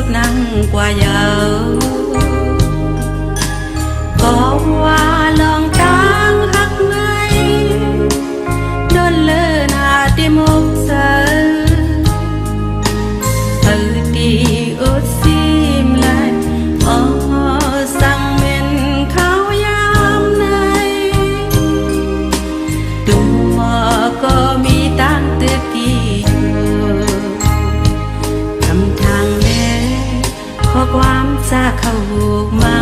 ngược nắng qua giờ có hoa lòng trắng hắt mây đôi lơ na tim hốc giờ thử đi ướt sim lại sang miền khao yam này tu mà có mi tan tự kỳทำทางแม่ขอความจะเข้าหูกมา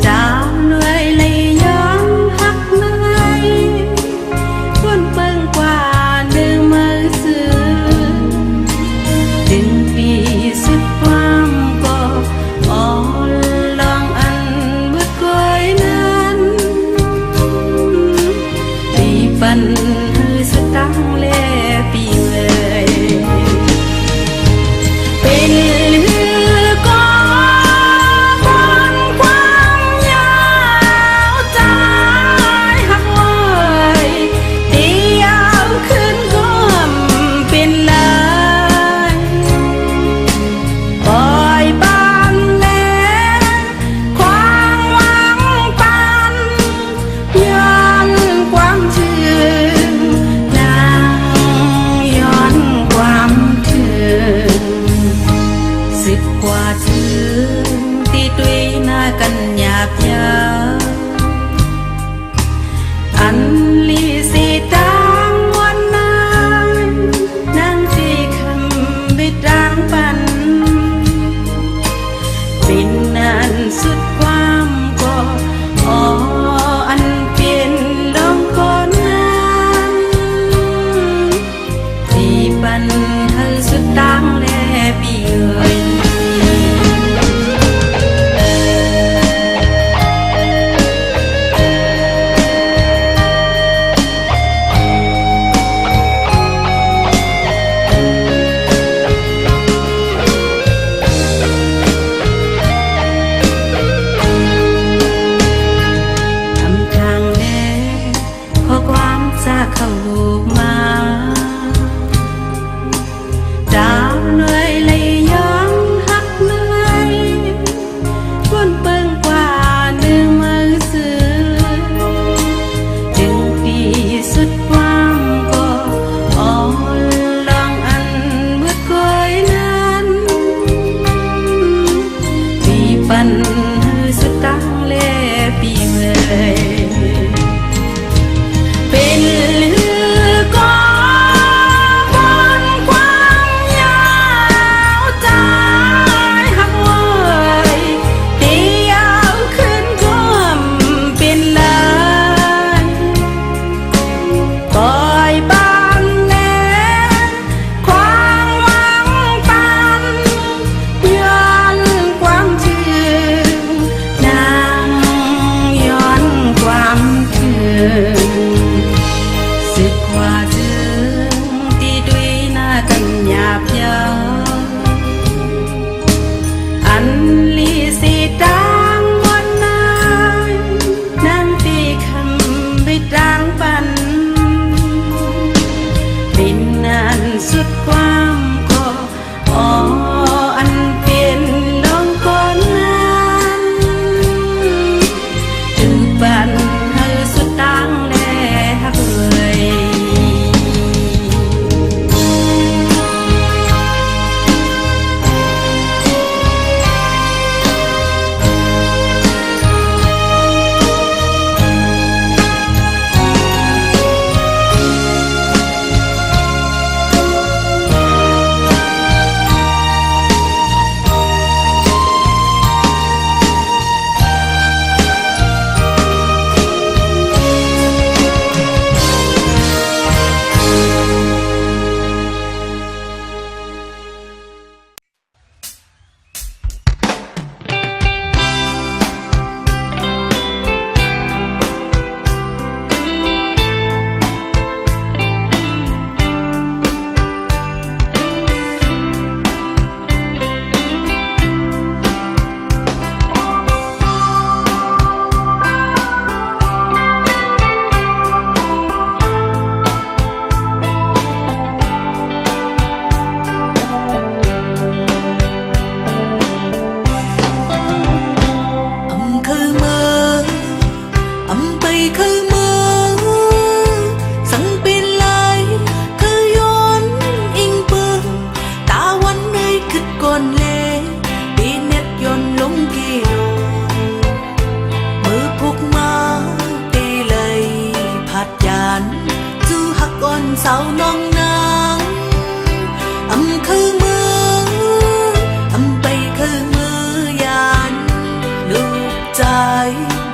ดาวเหนื่อยเลยย้อนหักเมื่อยล้วนเบิ่งกว่าหนึ่งมือซื้อถึงปีสุดความก็อ่อนลองอันบุดกวยนั้นปีปันหือสุดตั้งเล่ปีกว่าถึงที่ตุยหน้ากันหยาบยาวอันลีสีตางวันนั้นนั่งที่คำบิดร่างปันเป็นนานสุดความก็อันเปลี่ยนลงคนนั้นที่ปันให้สุดตั้งแลปีเอ่ย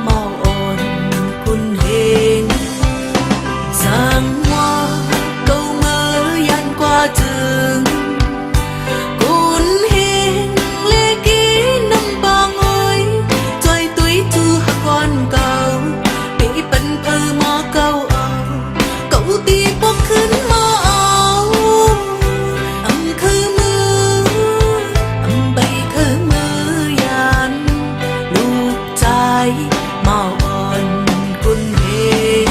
mau ồn quân hình sang hoa câu mơ dàn qua trường quân hình lê ký năm ba ngôi trôi túi thu hạ con cầu bị bần thơ mơ câu cậu đi bốc khứ mơ áo âm khứ mơ âm bay khứ mơ dàn lúc trái màu ồn quân hình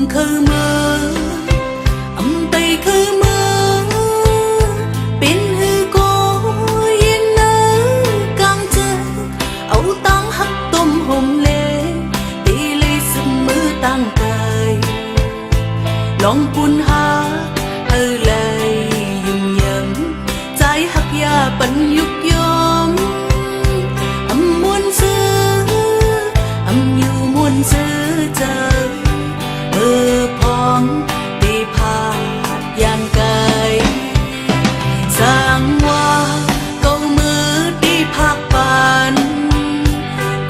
khứ mơ âm tây khứ mơ bên hư cô yên nơ càng chơi ấu tăng hắc tôm hồng lê tỷ lê sum mơ tăng cài lòng quân ha hư lầy dùng nhầm trái hắc ya bận dục yom âm muôn xưa âm như muôn xưa trời mơ phong đi phà gian cây sang hoa câu mơ đi phạc bàn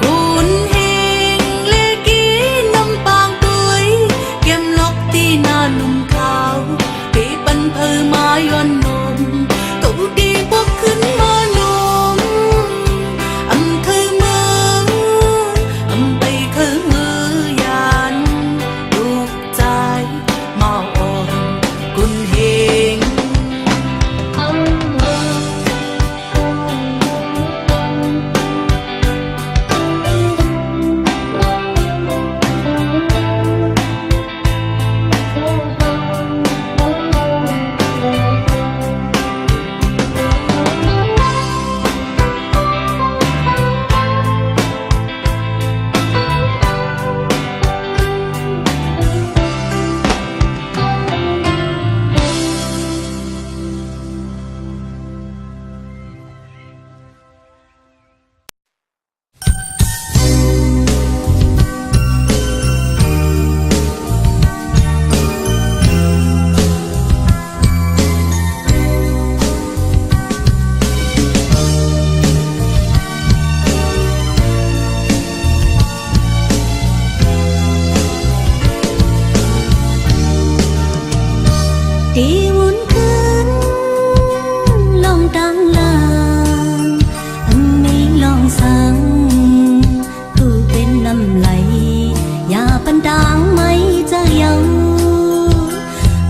cuốn hình lê ký năm bang tuổi kem lóc tí na nung khao bị bần phơ mai on nôm cậu đi bước khứ mơ nôm âm khứ mơ âm bay khứ mơ dàn lúc trái màu ồn quân hình đi muốn khấn lòng đang làm anh mi lòng sang cứ bên nằm lấy nhà bên đang mấy cha yêu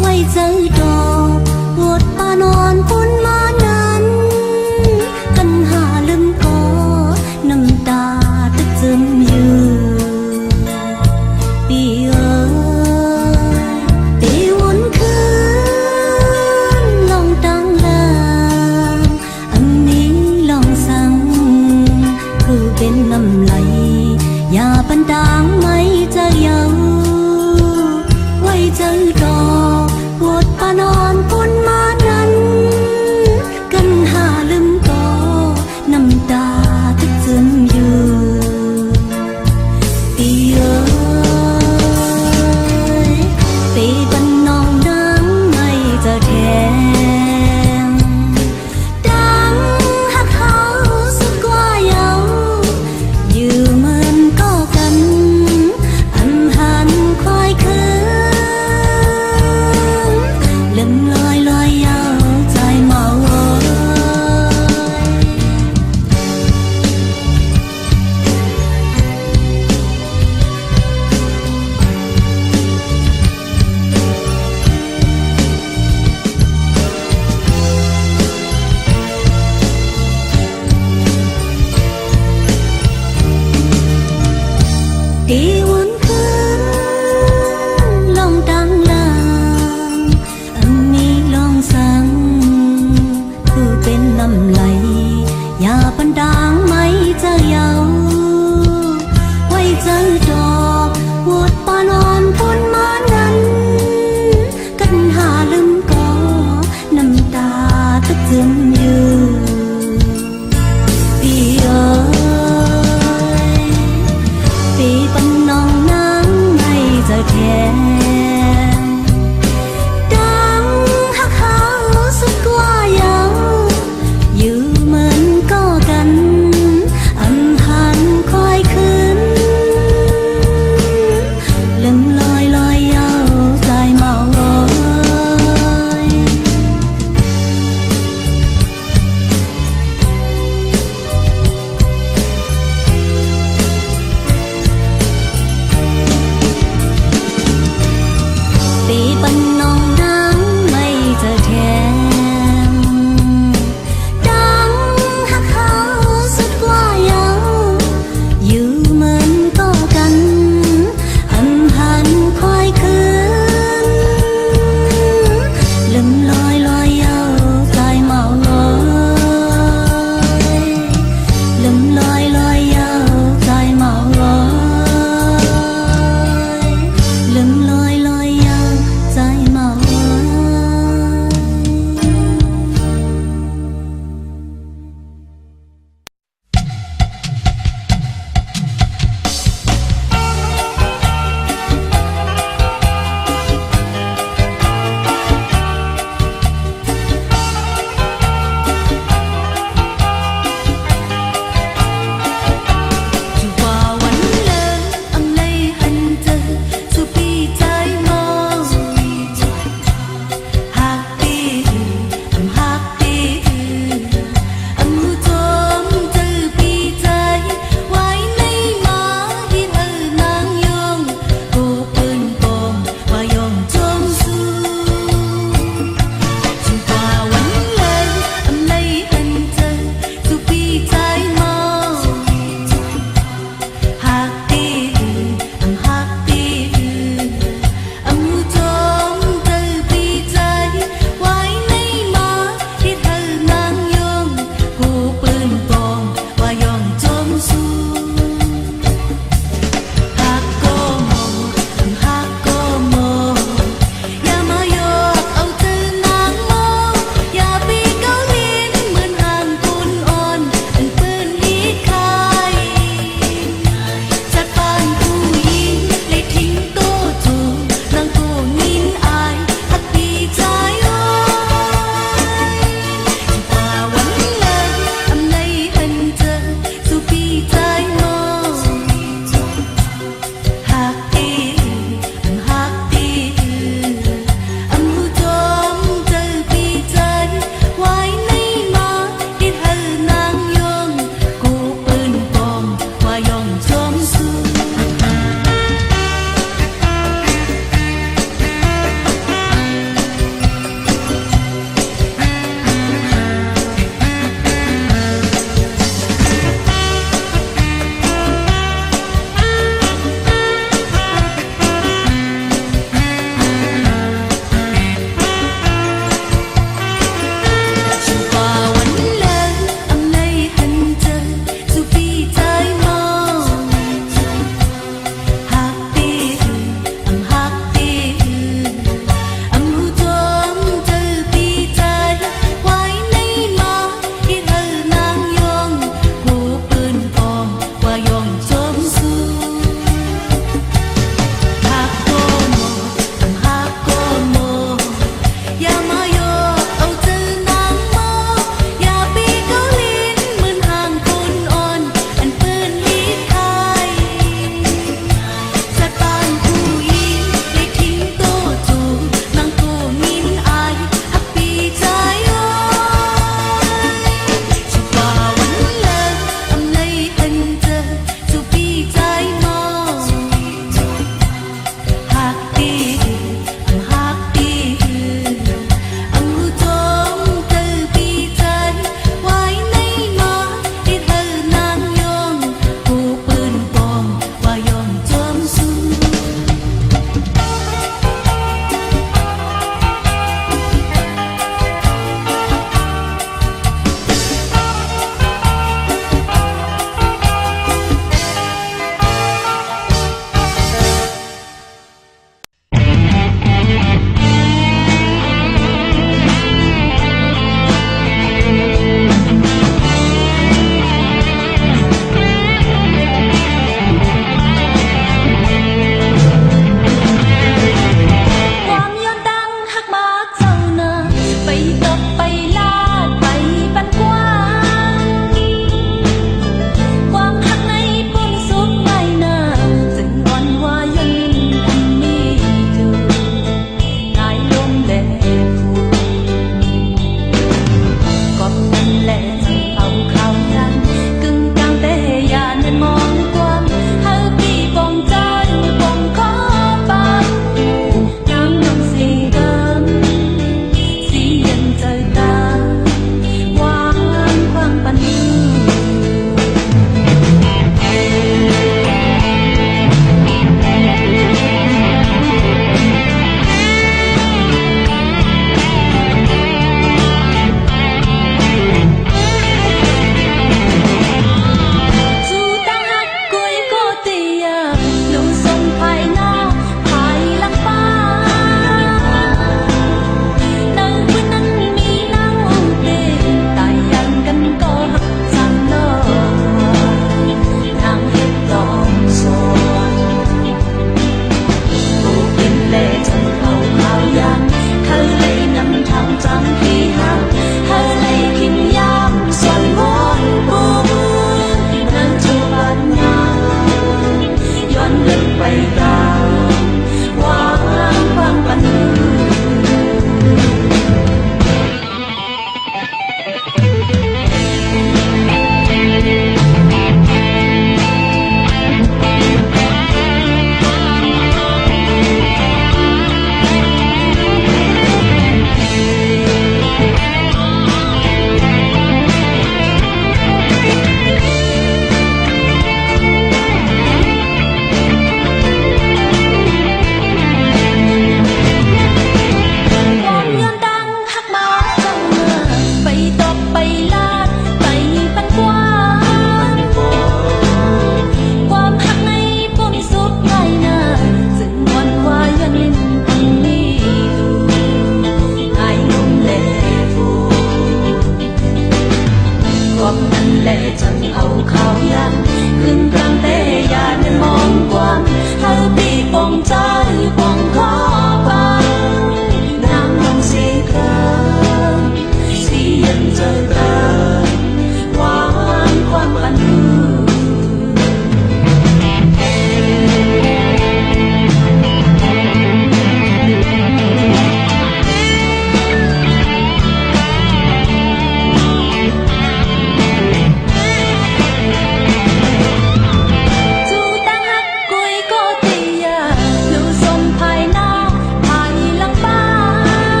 quay chơi trò một ba non cuốn má nan căn hà lưng có nằm ta tức dâm như bi ơi đi muốn khấn lòng đang làm anh ní lòng sang cứ bên nằm lấy nhà bên đang mấy cha yêu quay chơi trò một ba non cuốn má nan căn hà lưng có nằm ta tức dâm như bi ơi bị bên non nắng ngày giờ đèn đang hắt háo suốt qua nhau như mình có cánh âm hàn khoai khứ lưng loi loi nhau dài màu ơi đi muốn khấn lòng đang làm âm mi lòng sang cứ bên nằm lấy nhà bên đá tháng mấy giờ giàu quay giờ trò một ba non phun má ngăn cất hà lưng có nằm ta tức dưng như vì ơi vì vẫn nong nắng ngày giờ thèm đang hắc hao suốt qua dấuอยู่เหมือนก็กันอำหันคอยคืน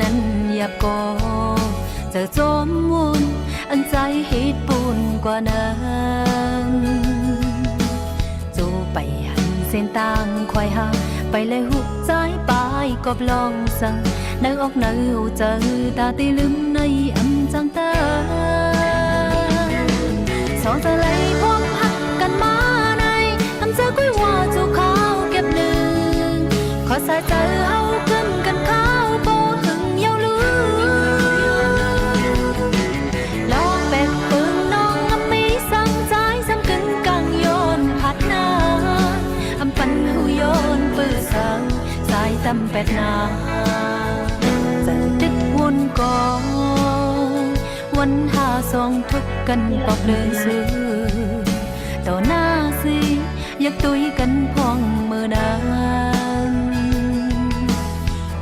นั้นหยับก่อเจอจมวุ่นอันใจฮิตปูนกว่านั้นจูไปหันเส้นต่างควายหาไปเลยหุบใจไปก็ลองสั่งเนื้อออกเนื้อเจอตาตีลืมในอำจังตาสองจะเลยพร้อมหักกันมาในอำเจอกุ้ยว่าจูเขาเก็บหนึ่งขอสายเจอเอาขึ้นกันข้าวโบหึงเยาลืลองแบกปืนน้องอำมีสั่งใจสั่งกึ่งกลางโยนผัดนาอำปันหูโยนปืนสั่งสายตำเป็ดนาจะดึกวนก่อนวันหาสองทุกกันปอบเดินซื้อต่อหน้าสิอยากตุยกันพองมือนั้น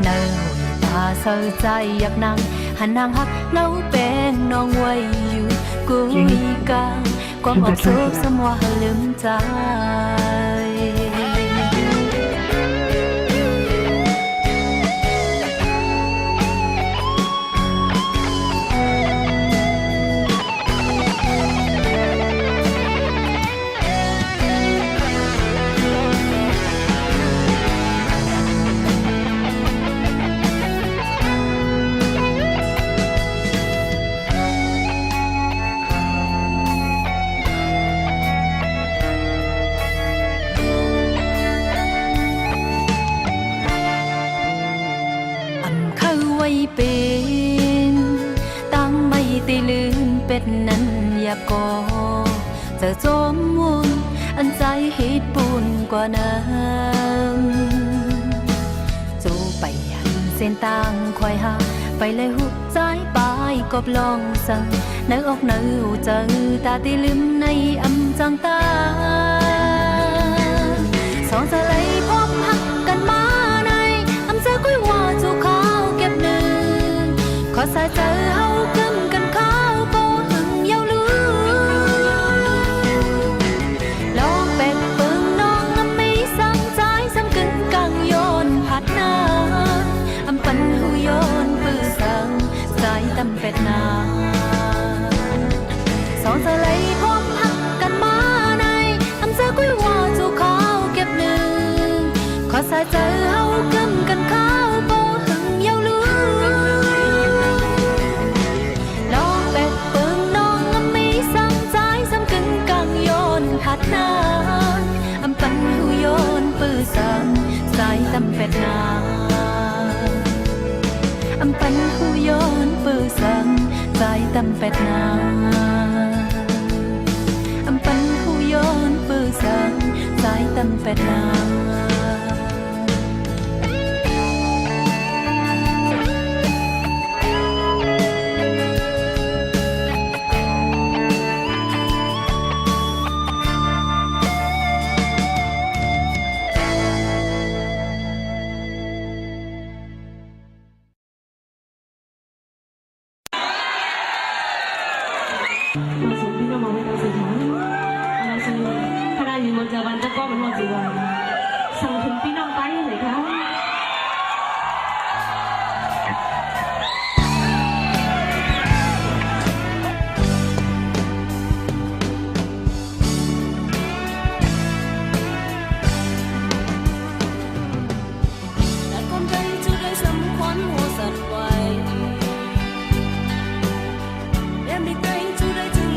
เนื้อหุ่นตาเศร้าใจอยากนั่งหันนางหักเล่าแป้งน้องไว้อยู่กุยกาความออกซุกสมว่าลืมใจเป็นตั้งไม่ตีลืมเป็ดนั้นหยับก่อเจอจมวุ่นอันใจฮิตปูนกว่านั้นจูไปหันเส้นต่างควายหาไปเลยหุบใจไปก็ลองสั่งเนื้อออกเนื้อเจอตาตีลืมในอำจังตาสองจะเลยพร้อมหักกันมาในอำเจอกุ้ยว่าจูเขาเก็บหนึ่งขอสายเจอเฮาเกิมกันข้าวโบหึงเยาลืลองแบกปืนน้องอำมีสั่งใจสั่งกึ่งกลางโยนผัดนาอำปันหูโยนปืนสั่งสายตำเป็ดนาสองจะเลยพร้อมหักกันมาในอำเจอกุ้ยว่าจูเขาเก็บหนึ่งขอสายเจอเฮาเกิมกันข้าวโบหึงเยาลืหัดนาอำปันหูโยนปืนสั่งสายตำเป็ดนาอำปันหูโยนปืนสั่งสายตำเป็ดนาอำปันหูโยนปืนสั่งสายตำเป็ดนาสั่งถึงพี่น้องไปเลยค่ะแต่คนใจจะได้สำคัญหัวสั่นไหวเอ็มดีใจจะได้ถึง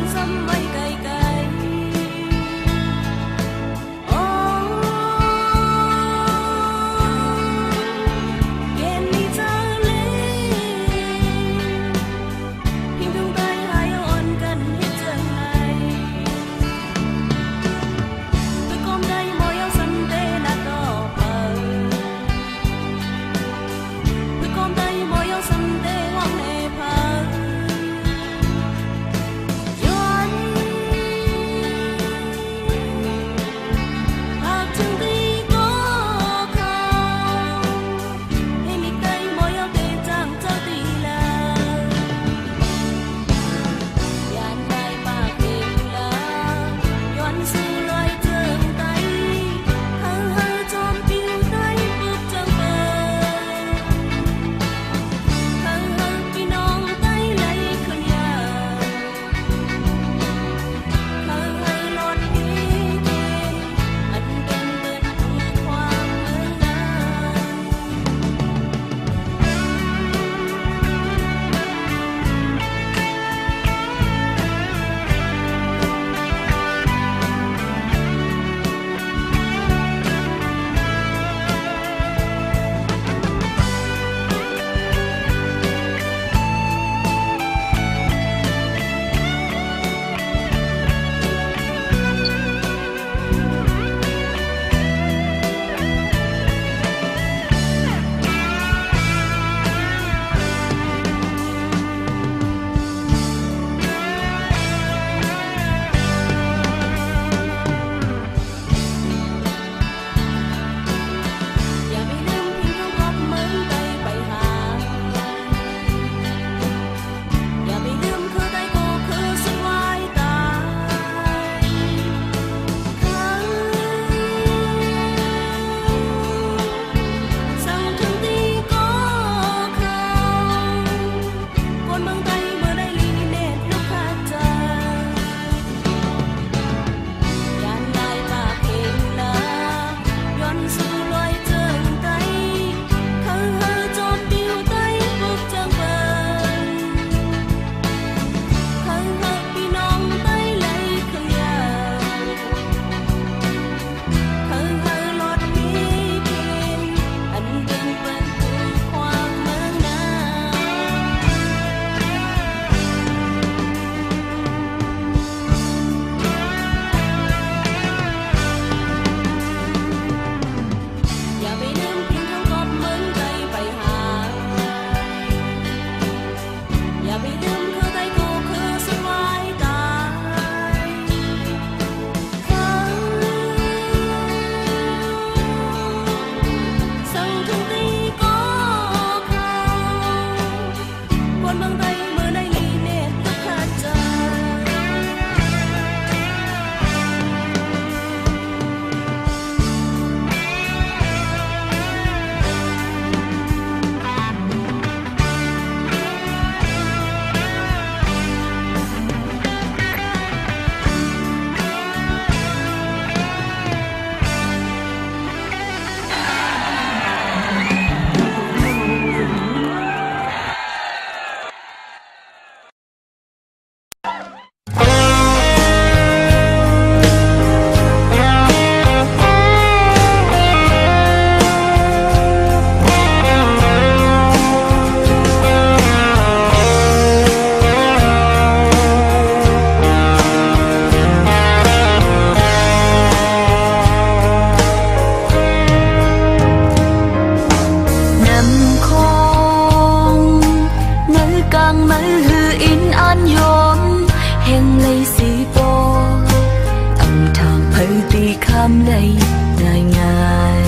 đi khám đây ngày ngày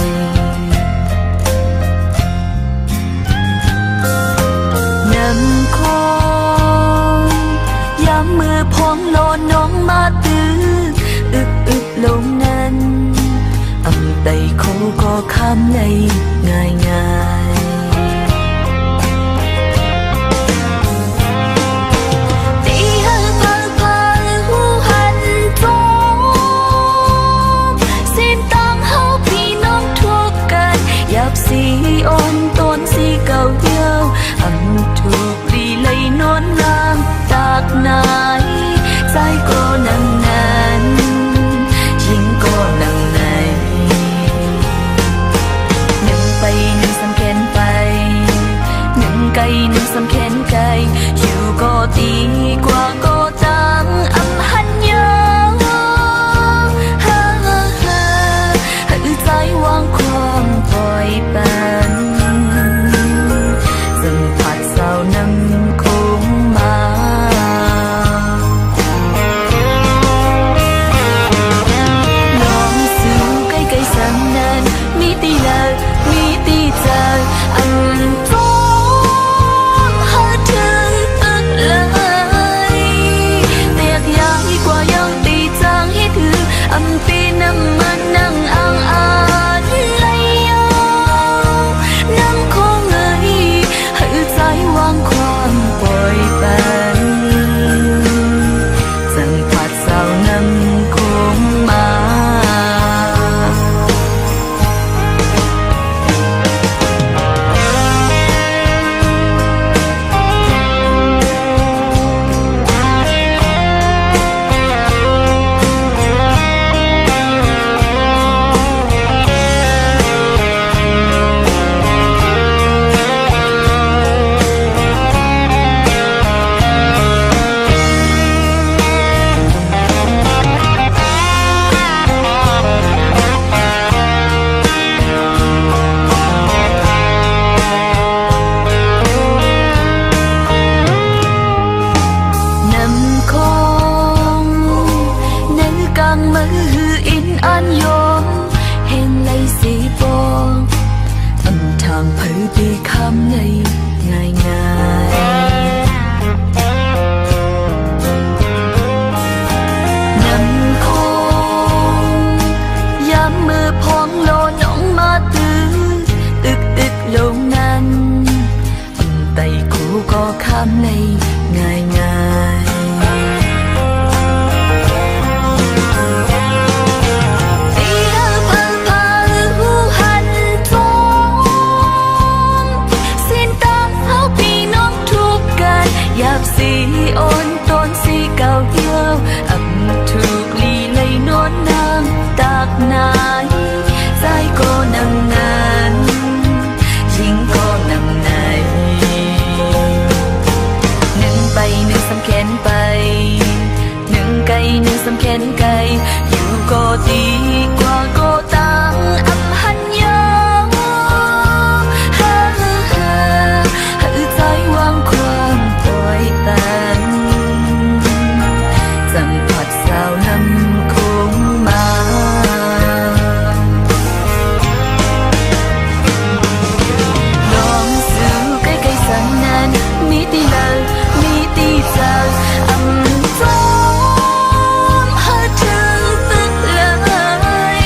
nằm khôiย้ำมือพองโลนน้องมาตื้ออึกลงนั้นอำไตเขาก็ค้ำในง่ายง่ายตีให้พาหูหันจงสิ้นตามเฮาพี่น้องทุกกันหยาบสีอ่อนต้นสีเก่าเดียวอำถูกรีเลยนอนนางตากไหนใจก็นังนั้นยิงก็นังไหนหนึ่งไปหนึ่งสำแขนไปหนึ่งไกลหนึ่งสำแขนไกลอยู่ก็ดีกว่าก็จังอำหันยาวฮ่าฮ่าฮ่าให้ใจวางความปล่อยเป็นสัมผัสสาวนำคงมาน้องสู่ใกล้ๆสังนั้นมีตีลามีตีใจอันจงหาถึงตึกเลยเตียกยายกว่ายังตีจางให้ถืออำปีน้ำมันนั่งอ่างอ่านเลยยาวน้ำคงเอ่ยให้ใจวางความปล่อยเป็นสัมผัสสาวนำคงมามืออินอันยมเห็นเลยสีปองอำทางเผยดีคำในง่ายง่ายนำคงย้ำมือพองโลน้องมาตื้ออึกลงนั้นอำไตคูก็คำในง่ายง่ายหยาบสีอ่อนต้นสีเก่าเดียวอำถูกลีเลยนอนนางตากไหนใจก็นังนั้นยิงก็นังไหนหนึ่งไปหนึ่งสำแขนไปหนึ่งไกลหนึ่งสำแขนไกลอยู่ก็ดีกว่าก็ตั้งอำหันยาวฮ่าฮ่าฮ่าให้ใจวางความปล่อยเป็นสัมผัสสาวนำคงมาน้องสู่ใกล้ๆสังนั้นมีตีลามีตีใจอำจงหาถึงตึกเลย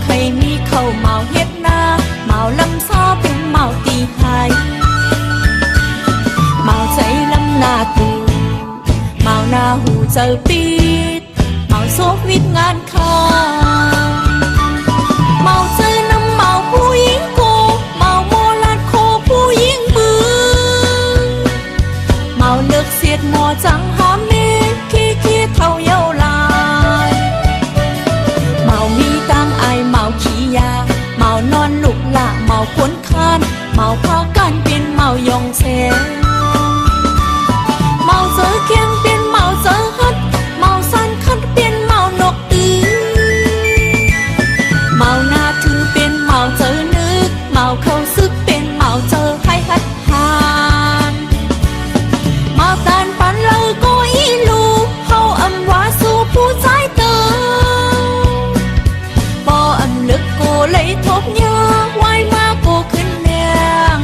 เคยมีเข้าเมาเฮ็ดนาเมาลำซอเป็นเมาตีไห้เมาใจลำหน้าตูเมาหน้าหูเจอปีดเมาโซกวิดงานค้าเมาเจอน้ำเมาผู้หญิงกูเมาโมลัดโคผู้หญิงมือเมาเลิกเสียดหมอจังหอมเมขี้เท่าเยาลายเมามีตังอายเมาขี้ยาเมานอนลุกละเมาควนคานเมาพากันเป็นเมายองแซเมาเจอเคียงเป็นเมาเจอฮัดเมาสันคัดเป็นเมานกตีเมาหน้าถือเป็นเมาเจอนึกเมาเข้าซึกเป็นเมาเจอให้ฮัดหานเมาตานปันเลยก็อีลูเฮาอำว่าสู่ผู้ใจเติมบ่อำลึกกูเลยทบยาไว้มากูขึ้นแนง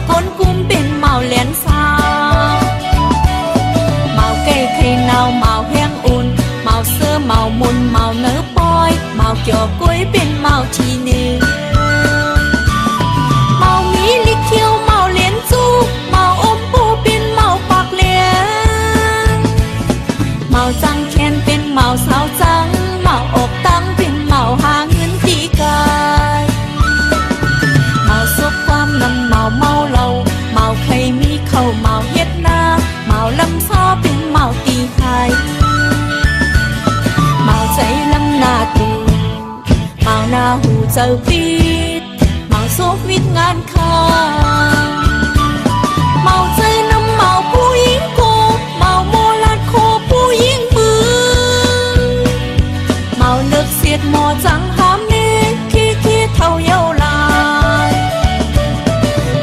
ก้นกุ้มเป็นเมาเลียนสาวเมาไก่ไข่เน่าเมาแห้งอุ่นเมาเสื้อเมามุนเมาเนื้อปอยเมาเกี่ยวกุ้ยเป็นเมาทีหนึ่งเมามีลิเคียวเมาเลียนจูเมาอมปูเป็นเมาปากเลียนเมาจังแค้นเป็นเมาสาวจังเมาอกตั้งเป็นเมาหาเงินตีกายเมาซุกความน้ำเมาเหล้าเมาเคยมีเข้าเมาเฮ็ดนาเมาลำซอเป็นเมาตีไห้เมาใจลำหน้าตูเมาหน้าหูเจอปีดเมาโซกวิดงานค้าเมาใจน้ำเมาผู้หญิงกูเมาโมลัดโคผู้หญิงมือเมาเลิกเสียดหมอจังหอมเนขี้เท่าเยาลาย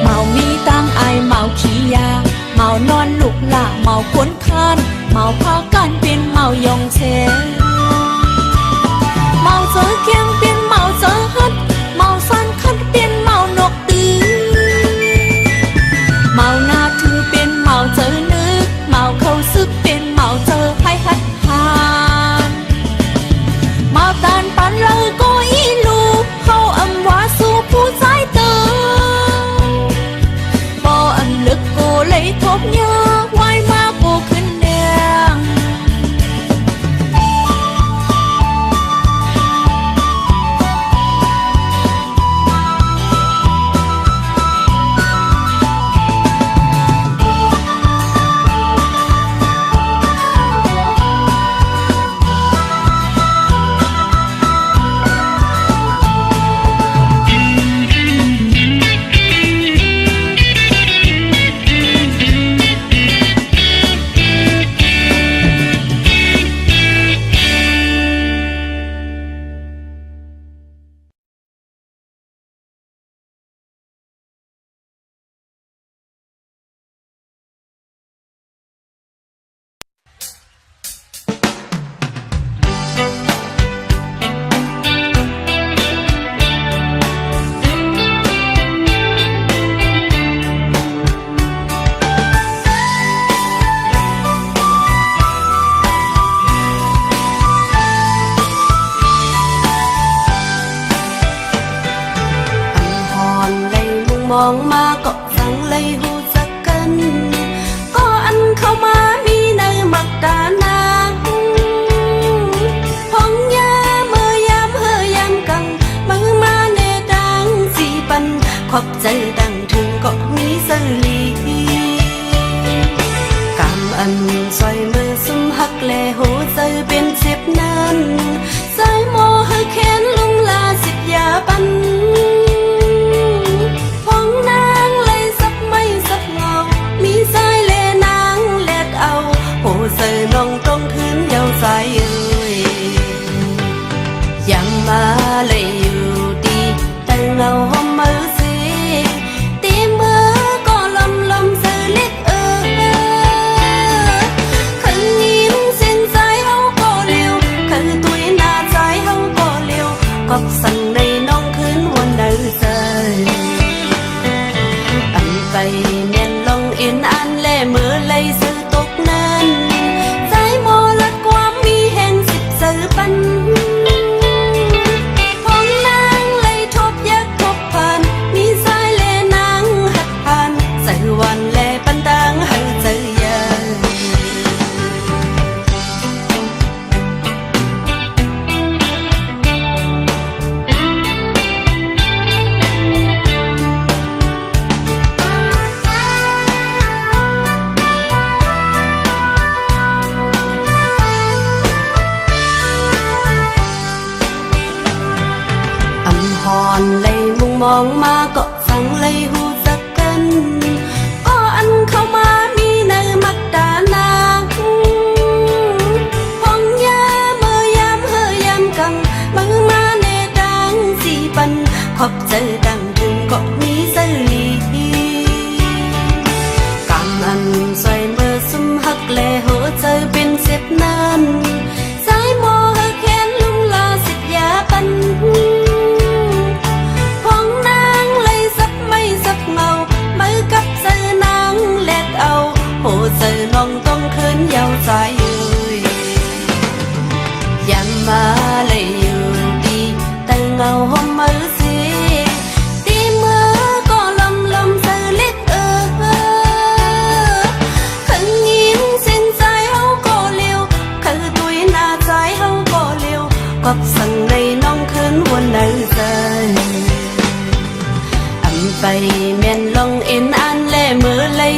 เมามีตังอายเมาขี้ยาเมานอนลุกละเมาควนคานเมาพากันเป็นเมายองแชเมาเจอเคียงเป็นเมาเจอฮัดเมาสันคัดเป็นเมานกตีเมาหน้าถือเป็นเมาเจอนึกเมาเข้าซึกเป็นเมาเจอให้ฮัดหานเมาตานปันเลยก็อีลูเฮาอำว่าสู่ผู้ใจเติมบ่อำลึกกูเลยทบยาไว้มากูขึ้นแดงมองมาก็สั่งเลยหูสักกันก็อันเข้ามามีในมักตานาพองยาเมื่อยามเฮยามกังมือมาเนดังสีปันขอบใจดังถึงก็มีสลีกำอันซอยมือซุ่มหักแลหูใจเป็นเจ็บนั้นสายโมหแค้นลุงลาสิทยาปันมีสายเลนางเล็ดเอาโหเสยน้องตรงคืน มองมาก็ฟังเลยหูสักกันก็อันเข้ามามีในมักดานางพองยาเมื่อยามเฮยามกังมือมาในดังสีปันขอบเจอดังถึงก็มีเสลีกำอันใส่เมื่อซุ่มหักและหัวใจเป็นเสียบนั้นสายโมหะแค้นลุงลาสิทยาปันพองนางเลยสับไม่สับเงามือกับเสือนางแลกเอาโหเสือน้องต้องคืนยาวใจยามมาเลยอยู่ดีแต่เงาหอมมือสิตีมือก็ลำลำเสือเล็กขังยินสิ้นใจเฮาก็เลี้ยวคือตุยหน้าใจเฮาก็เลี้ยวกับสั่งในน้องคืนวันไหนใจอำไปเมียนลงเอ็นอันและมือเลย